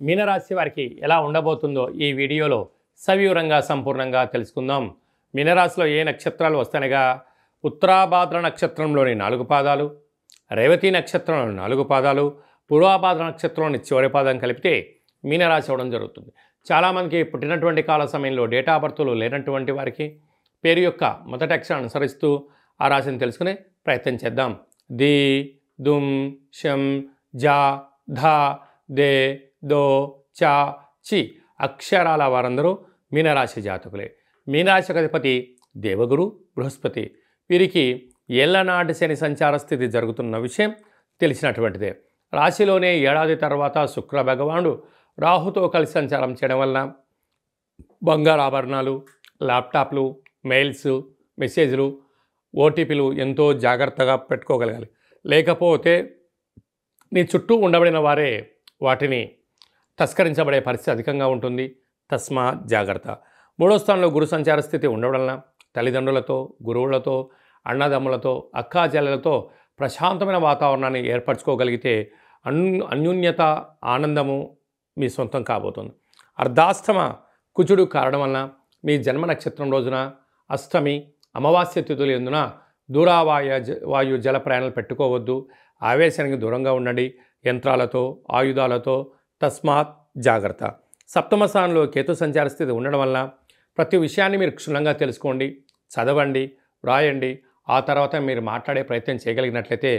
మీనరాశి వారికి ఎలా ఉండబోతుందో ఈ వీడియోలో సవివరంగా సంపూర్ణంగా తెలుసుకుందాం. మీనరాశిలో ఏ నక్షత్రాలు వస్తాయనగా ఉత్తరాభాద్ర నక్షత్రంలోని 4 పాదాలు, రేవతి నక్షత్రంలోని 4 పాదాలు, పూర్వభాద్ర నక్షత్రంలోని చివరి పాదం కలిపితే మీనరాశి అవ్వడం జరుగుతుంది. చాలామందికి పుట్టినటువంటి కాల సమయంలో డేటా బర్త్లు లేనటువంటి వారికి పేరు యొక్క మొదటి అక్షరాన్ని అనుసరిస్తూ ఆ రాశిని తెలుసుకునే ప్రయత్నం చేద్దాం. ది, దుమ్, షం, జా, ధా, దే, దో, చా, చి అక్షరాల వారందరూ మీనరాశి జాతకులే. మీనరాశి అధిపతి దేవగురు బృహస్పతి. వీరికి ఏళ్లనాటి శని సంచార స్థితి జరుగుతున్న విషయం తెలిసినటువంటిదే. రాశిలోనే ఏడాది తర్వాత శుక్ర భగవానుడు రాహుతో కలిసి సంచారం చేయడం వలన బంగారు ఆభరణాలు, ల్యాప్టాప్లు, మెయిల్స్, మెసేజ్లు, ఓటీపీలు ఎంతో జాగ్రత్తగా పెట్టుకోగలగాలి. లేకపోతే నీ చుట్టూ ఉండబడిన వారే వాటిని తస్కరించబడే పరిస్థితి అధికంగా ఉంటుంది. తస్మా జాగ్రత్త. 3వ స్థానంలో గురు సంచార స్థితి ఉండడం వలన తల్లిదండ్రులతో, గురువులతో, అన్నదమ్ములతో, అక్కాచెల్లెలతో ప్రశాంతమైన వాతావరణాన్ని ఏర్పరచుకోగలిగితే అన్యోన్యత, ఆనందము మీ సొంతం కాబోతుంది. అర్ధాష్టమ కుజుడు కారణం వలన మీ జన్మ నక్షత్రం రోజున అష్టమి, అమావాస్య తిథులు ఎందున వాయు జల ప్రయాణాలు పెట్టుకోవద్దు. ఆవేశానికి దూరంగా ఉండండి. యంత్రాలతో, ఆయుధాలతో తస్మాత్ జాగ్రత్త. 7వ స్థానంలో కేతు సంచార స్థితి ఉండడం వలన ప్రతి విషయాన్ని మీరు క్షుణ్ణంగా తెలుసుకోండి, చదవండి, వ్రాయండి. ఆ తర్వాత మీరు మాట్లాడే ప్రయత్నం చేయగలిగినట్లయితే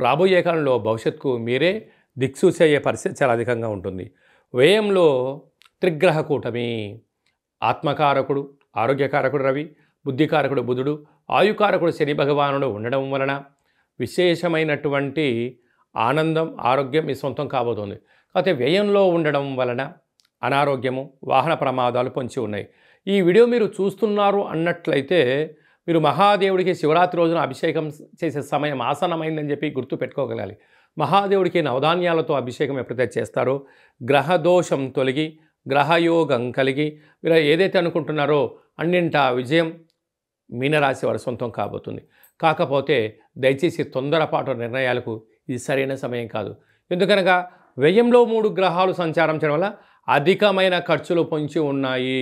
రాబోయే కాలంలో భవిష్యత్తుకు మీరే దిక్సూచి అయ్యే పరిస్థితి చాలా అధికంగా ఉంటుంది. వ్యయంలో త్రిగ్రహ కూటమి. ఆత్మకారకుడు, ఆరోగ్యకారకుడు రవి, బుద్ధికారకుడు బుధుడు, ఆయుకారకుడు శని భగవానుడు ఉండడం వలన విశేషమైనటువంటి ఆనందం, ఆరోగ్యం మీ సొంతం కాబోతుంది. కాకపోతే వ్యయంలో ఉండడం వలన అనారోగ్యము, వాహన ప్రమాదాలు పొంచి ఉన్నాయి. ఈ వీడియో మీరు చూస్తున్నారు అన్నట్లయితే మీరు మహాదేవుడికి శివరాత్రి రోజున అభిషేకం చేసే సమయం ఆసన్నమైందని చెప్పి గుర్తు పెట్టుకోగలగాలి. మహాదేవుడికి నవధాన్యాలతో అభిషేకం ఎప్పుడైతే చేస్తారో గ్రహదోషం తొలగి, గ్రహయోగం కలిగి మీరు ఏదైతే అనుకుంటున్నారో అన్నింటా విజయం మీనరాశి వారి సొంతం కాబోతుంది. కాకపోతే దయచేసి తొందరపాటు నిర్ణయాలకు ఇది సరైన సమయం కాదు. ఎందుకనగా వ్యయంలో 3 గ్రహాలు సంచారం చేయడం వల్ల అధికమైన ఖర్చులు పొంచి ఉన్నాయి.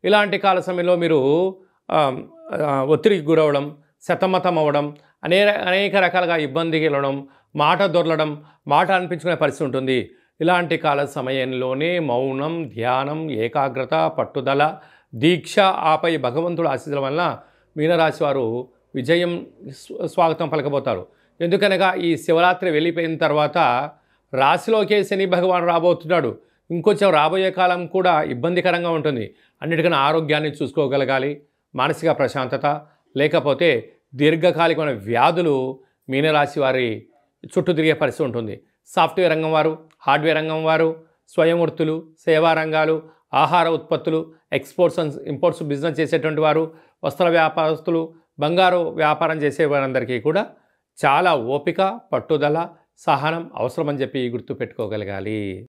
ఇలాంటి కాల సమయంలో మీరు ఒత్తిడికి గురవడం, సతమతం అవ్వడం, అనేక రకాలుగా ఇబ్బందికి వెళ్ళడం, మాట దొరలడం, మాట అనిపించుకునే పరిస్థితి ఉంటుంది. ఇలాంటి కాల సమయంలోనే మౌనం, ధ్యానం, ఏకాగ్రత, పట్టుదల, దీక్ష, ఆపై భగవంతుడు ఆశీస్సుల వల్ల మీనరాశి వారు విజయం స్వాగతం పలకబోతారు. ఎందుకనగా ఈ శివరాత్రి వెళ్ళిపోయిన తర్వాత రాశిలోకే శని భగవాన్ రాబోతున్నాడు. ఇంకొంచెం రాబోయే కాలం కూడా ఇబ్బందికరంగా ఉంటుంది. అన్నిటికన్నా ఆరోగ్యాన్ని చూసుకోగలగాలి, మానసిక ప్రశాంతత, లేకపోతే దీర్ఘకాలికమైన వ్యాధులు మీనరాశి వారి చుట్టూ తిరిగే పరిస్థితి ఉంటుంది. సాఫ్ట్వేర్ రంగం వారు, హార్డ్వేర్ రంగం వారు, స్వయం వృత్తులు, సేవా రంగాలు, ఆహార ఉత్పత్తులు, ఎక్స్పోర్ట్స్ అండ్ ఇంపోర్ట్స్ బిజినెస్ చేసేటువంటి వారు, వస్త్ర వ్యాపారస్తులు, బంగారు వ్యాపారం చేసే వారందరికీ కూడా చాలా ఓపిక, పట్టుదల, సహనం అవసరమని చెప్పి గుర్తుపెట్టుకోగలగాలి.